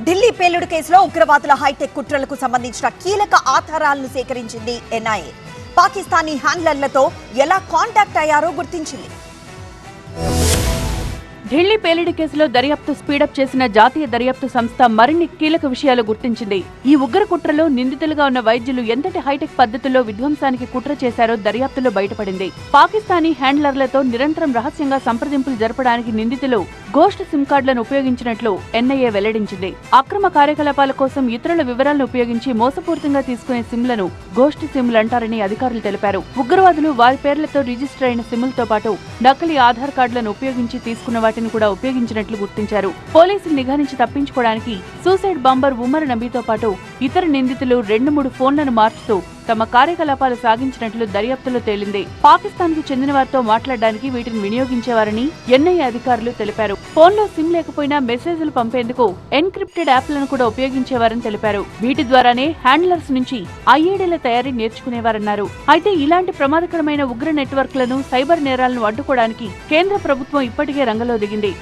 ఢిల్లీ పేలుడు కేసులో ఉగ్రవాదుల హైటెక్ కుట్రలకు సంబంధించిన కీలక ఆధారాలను సేకరించింది ఎన్ఐఏ. పాకిస్తానీ హ్యాండ్లర్లతో ఎలా కాంటాక్ట్ అయ్యారో గుర్తించింది. ఢిల్లీ పేలుడు కేసులో దర్యాప్తు స్పీడప్ చేసిన జాతీయ దర్యాప్తు సంస్థ మరిన్ని కీలక విషయాలు గుర్తించింది. ఈ ఉగ్ర కుట్రలో నిందితులుగా ఉన్న వైద్యులు ఎంతటి హైటెక్ పద్ధతుల్లో విధ్వంసానికి కుట్ర చేశారో దర్యాప్తులో బయటపడింది. పాకిస్తానీ హ్యాండ్లర్లతో నిరంతరం రహస్యంగా సంప్రదింపులు జరపడానికి నిందితులు గోస్ట్ సిమ్ కార్డులను ఉపయోగించినట్లు ఎన్ఐఏ వెల్లడించింది. అక్రమ కార్యకలాపాల కోసం ఇతరుల వివరాలను ఉపయోగించి మోసపూరితంగా తీసుకునే సిమ్లను గోస్ట్ సిమ్లంటారని అధికారులు తెలిపారు. ఉగ్రవాదులు వారి పేర్లతో రిజిస్టర్ అయిన సిమ్లతో పాటు నకిలీ ఆధార్ కార్డులను ఉపయోగించి తీసుకున్న వాటిని కూడా ఉపయోగించినట్లు గుర్తించారు. పోలీసులు నిఘా నుంచి తప్పించుకోవడానికి సూసైడ్ బాంబర్ ఉమర్ నబీతో పాటు ఇతర నిందితులు 2-3 ఫోన్లను మార్చుతూ తమ కార్యకలాపాలు సాగించినట్లు దర్యాప్తులో తేలింది. పాకిస్తాన్ కు చెందిన వారితో మాట్లాడడానికి వీటిని వినియోగించేవారని ఎన్ఐఏ అధికారులు తెలిపారు. ఫోన్లో సిమ్ లేకపోయినా మెసేజ్లు పంపేందుకు ఎన్క్రిప్టెడ్ యాప్లను కూడా ఉపయోగించేవారని తెలిపారు. వీటి ద్వారానే హ్యాండ్లర్స్ నుంచి ఐఈడీల తయారీ నేర్చుకునేవారన్నారు. అయితే ఇలాంటి ప్రమాదకరమైన ఉగ్ర నెట్వర్క్లను, సైబర్ నేరాలను అడ్డుకోవడానికి కేంద్ర ప్రభుత్వం ఇప్పటికే రంగంలో దిగింది.